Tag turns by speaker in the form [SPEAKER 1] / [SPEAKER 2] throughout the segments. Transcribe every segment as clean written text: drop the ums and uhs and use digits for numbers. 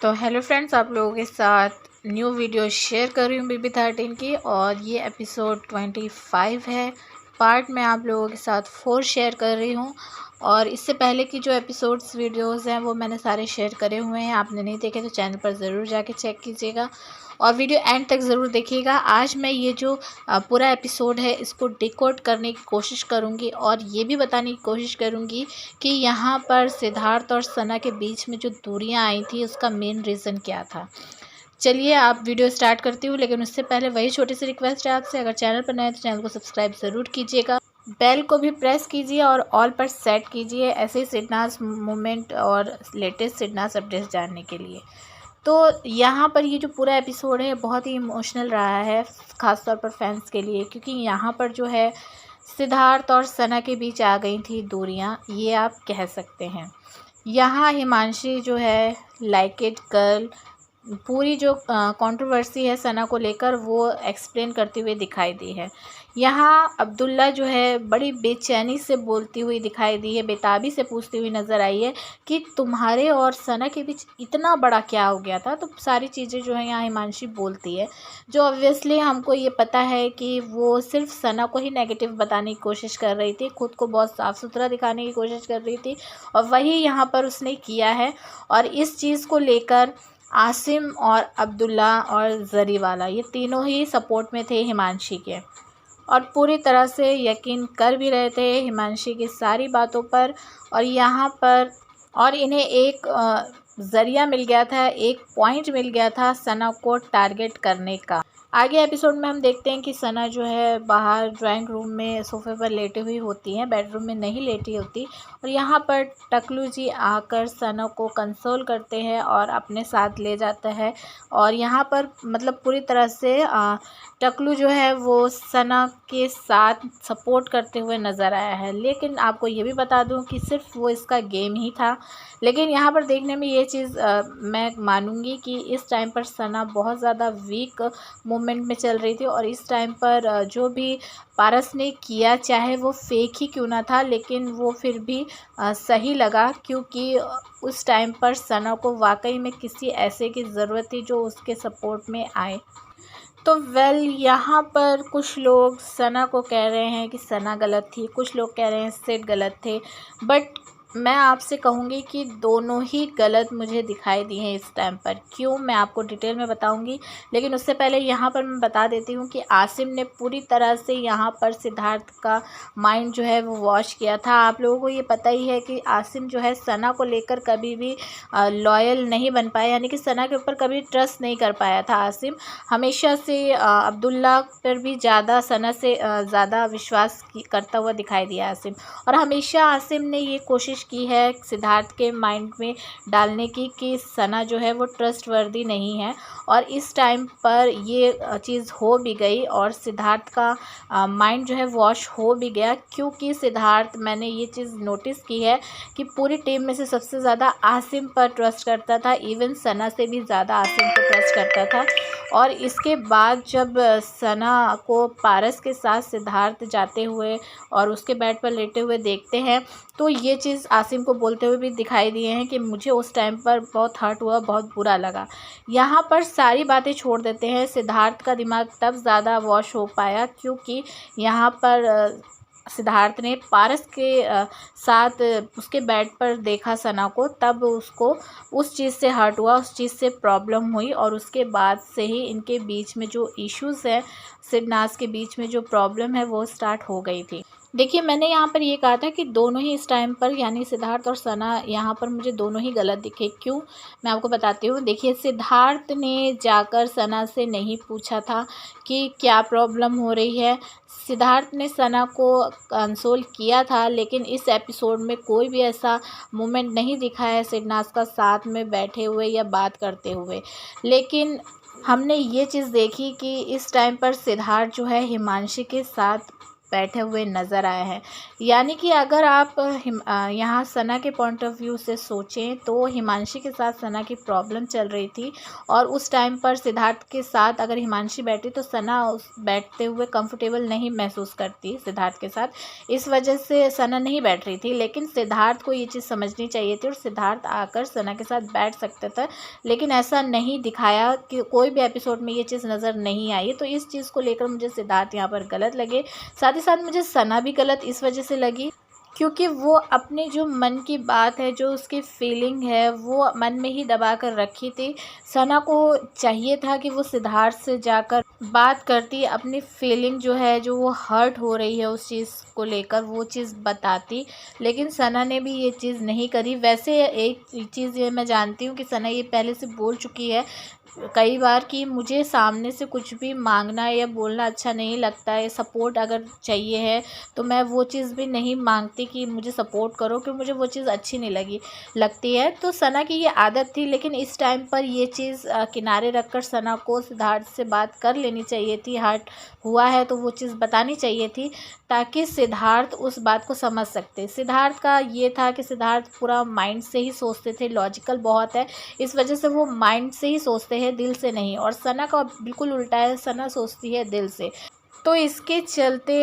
[SPEAKER 1] तो hello friends, आप लोगों के साथ न्यू वीडियो शेयर कर रही हूँ BB13 की। और ये एपिसोड 25 है। पार्ट में आप लोगों के साथ 4 शेयर कर रही हूँ। और इससे पहले की जो एपिसोड्स वीडियोस हैं वो मैंने सारे शेयर करे हुए हैं। आपने नहीं देखे तो चैनल पर ज़रूर जाके चेक कीजिएगा और वीडियो एंड तक ज़रूर देखिएगा। आज मैं ये जो पूरा एपिसोड है इसको डिकोड करने की कोशिश करूँगी और ये भी बताने की कोशिश करूँगी कि यहाँ पर सिद्धार्थ और सना के बीच में जो दूरियाँ आई थी उसका मेन रीज़न क्या था। चलिए आप वीडियो स्टार्ट करती हूँ, लेकिन उससे पहले वही छोटी सी रिक्वेस्ट है आपसे, अगर चैनल पर नए हैं तो चैनल को सब्सक्राइब ज़रूर कीजिएगा, बेल को भी प्रेस कीजिए और ऑल पर सेट कीजिए ऐसे ही सिडनास मूवमेंट और लेटेस्ट सिडनास अपडेट्स जानने के लिए। तो यहाँ पर ये जो पूरा एपिसोड है बहुत ही इमोशनल रहा है, ख़ासतौर पर फैंस के लिए, क्योंकि यहाँ पर जो है सिद्धार्थ और सना के बीच आ गई थी दूरियाँ, ये आप कह सकते हैं। यहाँ हिमांशी जो है लाइक इट गर्ल पूरी जो कंट्रोवर्सी है सना को लेकर वो एक्सप्लेन करती हुई दिखाई दी है। यहाँ अब्दुल्ला जो है बड़ी बेचैनी से बोलती हुई दिखाई दी है, बेताबी से पूछती हुई नज़र आई है कि तुम्हारे और सना के बीच इतना बड़ा क्या हो गया था। तो सारी चीज़ें जो है यहाँ हिमांशी बोलती है, जो ऑब्वियसली हमको ये पता है कि वो सिर्फ सना को ही नेगेटिव बताने की कोशिश कर रही थी, खुद को बहुत साफ़ सुथरा दिखाने की कोशिश कर रही थी और वही यहाँ पर उसने किया है। और इस चीज़ को लेकर आसिम और अब्दुल्ला और जरीवाला ये तीनों ही सपोर्ट में थे हिमांशी के और पूरी तरह से यकीन कर भी रहे थे हिमांशी की सारी बातों पर। और यहाँ पर और इन्हें एक ज़रिया मिल गया था, एक पॉइंट मिल गया था सना को टारगेट करने का। आगे एपिसोड में हम देखते हैं कि सना जो है बाहर ड्राइंग रूम में सोफे पर लेटी हुई होती हैं, बेडरूम में नहीं लेटी होती। और यहाँ पर टकलू जी आकर सना को कंसोल करते हैं और अपने साथ ले जाता है। और यहाँ पर मतलब पूरी तरह से टकलू जो है वो सना के साथ सपोर्ट करते हुए नज़र आया है। लेकिन आपको ये भी बता दूं कि सिर्फ वो इसका गेम ही था। लेकिन यहाँ पर देखने में ये चीज़ मैं मानूंगी कि इस टाइम पर सना बहुत ज़्यादा वीक मोमेंट में चल रही थी और इस टाइम पर जो भी पारस ने किया चाहे वो फेक ही क्यों ना था, लेकिन वो फिर भी सही लगा, क्योंकि उस टाइम पर सना को वाकई में किसी ऐसे की ज़रूरत थी जो उसके सपोर्ट में आए। तो यहाँ पर कुछ लोग सना को कह रहे हैं कि सना गलत थी, कुछ लोग कह रहे हैं सिड गलत थे, बट मैं आपसे कहूँगी कि दोनों ही गलत मुझे दिखाई दी हैं इस टाइम पर। क्यों, मैं आपको डिटेल में बताऊँगी, लेकिन उससे पहले यहाँ पर मैं बता देती हूँ कि आसिम ने पूरी तरह से यहाँ पर सिद्धार्थ का माइंड जो है वो वॉश किया था। आप लोगों को ये पता ही है कि आसिम जो है सना को लेकर कभी भी लॉयल नहीं बन पाया, यानी कि सना के ऊपर कभी ट्रस्ट नहीं कर पाया था आसिम। हमेशा से अब्दुल्ला पर भी ज़्यादा सना से ज़्यादा विश्वास करता हुआ दिखाई दिया आसिम। और हमेशा आसिम ने ये कोशिश की है सिद्धार्थ के माइंड में डालने की कि सना जो है वो ट्रस्टवर्दी नहीं है। और इस टाइम पर ये चीज़ हो भी गई और सिद्धार्थ का माइंड जो है वॉश हो भी गया, क्योंकि सिद्धार्थ, मैंने ये चीज़ नोटिस की है कि पूरी टीम में से सबसे ज़्यादा आसिम पर ट्रस्ट करता था, इवन सना से भी ज़्यादा आसिम पर ट्रस्ट करता था। और इसके बाद जब सना को पारस के साथ सिद्धार्थ जाते हुए और उसके बेड पर लेटे हुए देखते हैं तो ये चीज़ आसिम को बोलते हुए भी दिखाई दिए हैं कि मुझे उस टाइम पर बहुत हर्ट हुआ, बहुत बुरा लगा। यहाँ पर सारी बातें छोड़ देते हैं, सिद्धार्थ का दिमाग तब ज़्यादा वॉश हो पाया क्योंकि यहाँ पर सिद्धार्थ ने पारस के साथ उसके बेड पर देखा सना को, तब उसको उस चीज़ से हर्ट हुआ, उस चीज़ से प्रॉब्लम हुई और उसके बाद से ही इनके बीच में जो इश्यूज़ हैं, सिडनास के बीच में जो प्रॉब्लम है वो स्टार्ट हो गई थी। देखिए, मैंने यहाँ पर ये कहा था कि दोनों ही इस टाइम पर, यानी सिद्धार्थ और सना, यहाँ पर मुझे दोनों ही गलत दिखे। क्यों, मैं आपको बताती हूँ। देखिए, सिद्धार्थ ने जाकर सना से नहीं पूछा था कि क्या प्रॉब्लम हो रही है। सिद्धार्थ ने सना को कंसोल किया था, लेकिन इस एपिसोड में कोई भी ऐसा मोमेंट नहीं दिखा है सिडनास का साथ में बैठे हुए या बात करते हुए। लेकिन हमने ये चीज़ देखी कि इस टाइम पर सिद्धार्थ जो है हिमांशी के साथ बैठे हुए नज़र आए हैं। यानी कि अगर आप यहाँ सना के पॉइंट ऑफ व्यू से सोचें तो हिमांशी के साथ सना की प्रॉब्लम चल रही थी और उस टाइम पर सिद्धार्थ के साथ अगर हिमांशी बैठी तो सना उस बैठते हुए कंफर्टेबल नहीं महसूस करती सिद्धार्थ के साथ, इस वजह से सना नहीं बैठ रही थी। लेकिन सिद्धार्थ को ये चीज़ समझनी चाहिए थी और सिद्धार्थ आकर सना के साथ बैठ सकते थे, लेकिन ऐसा नहीं दिखाया कि कोई भी एपिसोड में ये चीज़ नज़र नहीं आई। तो इस चीज़ को लेकर मुझे सिद्धार्थ यहाँ पर गलत लगे। साथ ही साथ मुझे सना भी गलत इस वजह से लगी क्योंकि वो अपने जो मन की बात है, जो उसकी फीलिंग है, वो मन में ही दबा कर रखी थी। सना को चाहिए था कि वो सिद्धार्थ से जाकर बात करती, अपनी फीलिंग जो है, जो वो हर्ट हो रही है उस चीज़ को लेकर, वो चीज़ बताती। लेकिन सना ने भी ये चीज़ नहीं करी। वैसे एक चीज़ ये मैं जानती हूँ कि सना ये पहले से बोल चुकी है कई बार कि मुझे सामने से कुछ भी मांगना या बोलना अच्छा नहीं लगता है। सपोर्ट अगर चाहिए है तो मैं वो चीज़ भी नहीं मांगती कि मुझे सपोर्ट करो, क्योंकि मुझे वो चीज़ अच्छी नहीं लगती है। तो सना की ये आदत थी, लेकिन इस टाइम पर ये चीज़ किनारे रखकर सना को सिद्धार्थ से बात कर लेनी चाहिए थी। हर्ट हुआ है तो वो चीज़ बतानी चाहिए थी ताकि सिद्धार्थ उस बात को समझ सकते। सिद्धार्थ का ये था कि सिद्धार्थ पूरा माइंड से ही सोचते थे, लॉजिकल बहुत है, इस वजह से वो माइंड से ही सोचते हैं, दिल से नहीं। और सना का बिल्कुल उल्टा है, सना सोचती है दिल से। तो इसके चलते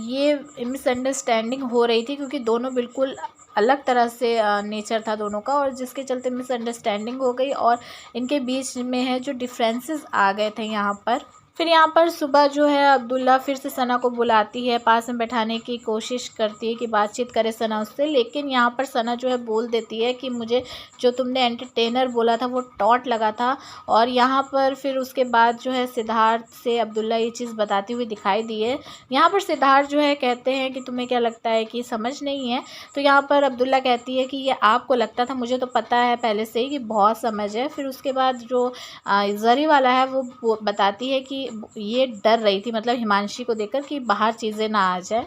[SPEAKER 1] ये मिसअंडरस्टैंडिंग हो रही थी क्योंकि दोनों बिल्कुल अलग तरह से नेचर था दोनों का, और जिसके चलते मिसअंडरस्टैंडिंग हो गई और इनके बीच में है जो डिफरेंसेस आ गए थे यहाँ पर। फिर यहाँ पर सुबह जो है अब्दुल्ला फिर से सना को बुलाती है, पास में बैठाने की कोशिश करती है कि बातचीत करे सना उससे। लेकिन यहाँ पर सना जो है बोल देती है कि मुझे जो तुमने एंटरटेनर बोला था वो टॉट लगा था। और यहाँ पर फिर उसके बाद जो है सिद्धार्थ से अब्दुल्ला ये चीज़ बताती हुई दिखाई दी है। यहाँ पर सिद्धार्थ जो है कहते हैं कि तुम्हें क्या लगता है कि समझ नहीं है। तो यहाँ पर अब्दुल्ला कहती है कि ये आपको लगता था, मुझे तो पता है पहले से ही कि बहुत समझ है। फिर उसके बाद जो जरी वाला है वो बताती है कि ये डर रही थी, मतलब हिमांशी को देखकर, कि बाहर चीज़ें ना आ जाए।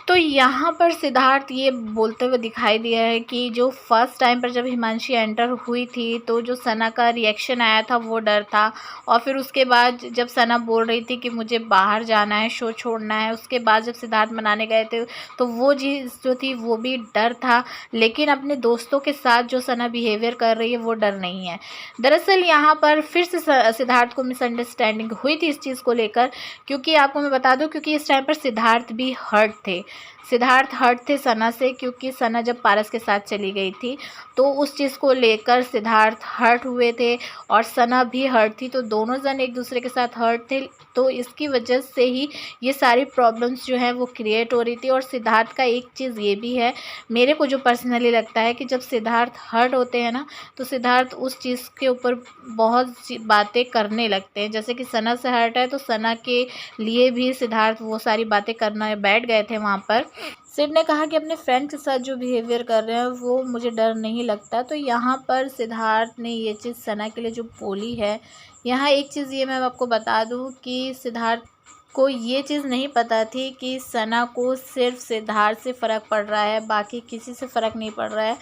[SPEAKER 1] तो यहाँ पर सिद्धार्थ ये बोलते हुए दिखाई दिया है कि जो फर्स्ट टाइम पर जब हिमांशी एंटर हुई थी तो जो सना का रिएक्शन आया था वो डर था। और फिर उसके बाद जब सना बोल रही थी कि मुझे बाहर जाना है, शो छोड़ना है, उसके बाद जब सिद्धार्थ मनाने गए थे तो वो चीज़ जो थी वो भी डर था। लेकिन अपने दोस्तों के साथ जो सना बिहेवियर कर रही है वो डर नहीं है। दरअसल यहाँ पर फिर से सिद्धार्थ को मिसअंडरस्टैंडिंग हुई थी इस चीज़ को लेकर, क्योंकि आपको मैं बता दूँ, क्योंकि इस टाइम पर सिद्धार्थ भी हर्ट थे। सिद्धार्थ हर्ट थे सना से, क्योंकि सना जब पारस के साथ चली गई थी तो उस चीज़ को लेकर सिद्धार्थ हर्ट हुए थे और सना भी हर्ट थी। तो दोनों जन एक दूसरे के साथ हर्ट थे, तो इसकी वजह से ही ये सारी प्रॉब्लम्स जो है वो क्रिएट हो रही थी। और सिद्धार्थ का एक चीज़ ये भी है, मेरे को जो पर्सनली लगता है कि जब सिद्धार्थ हर्ट होते हैं ना तो सिद्धार्थ उस चीज़ के ऊपर बहुत सी बातें करने लगते हैं। जैसे कि सना से हर्ट है तो सना के लिए भी सिद्धार्थ वो सारी बातें करना बैठ गए थे वहाँ पर। सिड ने कहा कि अपने फ्रेंड के साथ जो बिहेवियर कर रहे हैं वो मुझे डर नहीं लगता। तो यहाँ पर सिद्धार्थ ने ये चीज़ सना के लिए जो बोली है, यहाँ एक चीज़ ये मैं आपको बता दूँ कि सिद्धार्थ को ये चीज़ नहीं पता थी कि सना को सिर्फ सिद्धार्थ से फ़र्क पड़ रहा है, बाकी किसी से फ़र्क नहीं पड़ रहा है।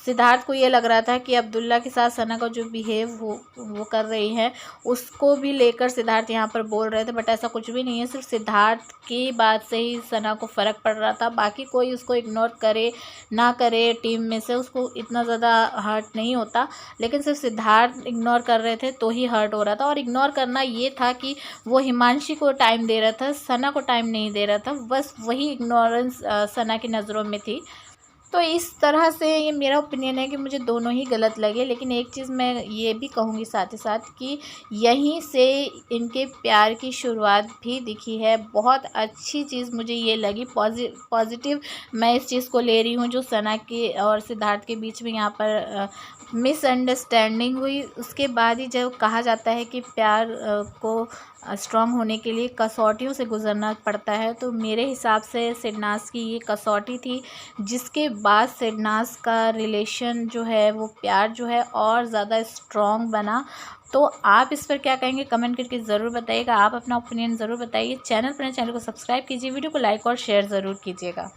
[SPEAKER 1] सिद्धार्थ को ये लग रहा था कि अब्दुल्ला के साथ सना का जो बिहेव वो कर रही है उसको भी लेकर सिद्धार्थ यहाँ पर बोल रहे थे, बट ऐसा कुछ भी नहीं है। सिर्फ सिद्धार्थ की बात से ही सना को फ़र्क पड़ रहा था, बाकी कोई उसको इग्नोर करे ना करे टीम में से उसको इतना ज़्यादा हर्ट नहीं होता। लेकिन सिर्फ सिद्धार्थ इग्नोर कर रहे थे तो ही हर्ट हो रहा था। और इग्नोर करना ये था कि वो हिमांशी को टाइम दे रहा था, सना को टाइम नहीं दे रहा था, बस वही इग्नोरेंस सना की नज़रों में थी। तो इस तरह से ये मेरा ओपिनियन है कि मुझे दोनों ही गलत लगे। लेकिन एक चीज़ मैं ये भी कहूँगी साथ ही साथ कि यहीं से इनके प्यार की शुरुआत भी दिखी है। बहुत अच्छी चीज़ मुझे ये लगी, पॉजिटिव मैं इस चीज़ को ले रही हूँ जो सना के और सिद्धार्थ के बीच में यहाँ पर मिसअंडरस्टैंडिंग हुई। उसके बाद ही जब कहा जाता है कि प्यार को स्ट्रॉन्ग होने के लिए कसौटियों से गुजरना पड़ता है, तो मेरे हिसाब से सिडनास की ये कसौटी थी, जिसके बाद सिडनास का रिलेशन जो है वो प्यार जो है और ज़्यादा स्ट्रॉन्ग बना। तो आप इस पर क्या कहेंगे कमेंट करके ज़रूर बताइएगा। आप अपना ओपिनियन ज़रूर बताइए। चैनल को सब्सक्राइब कीजिए, वीडियो को लाइक और शेयर ज़रूर कीजिएगा।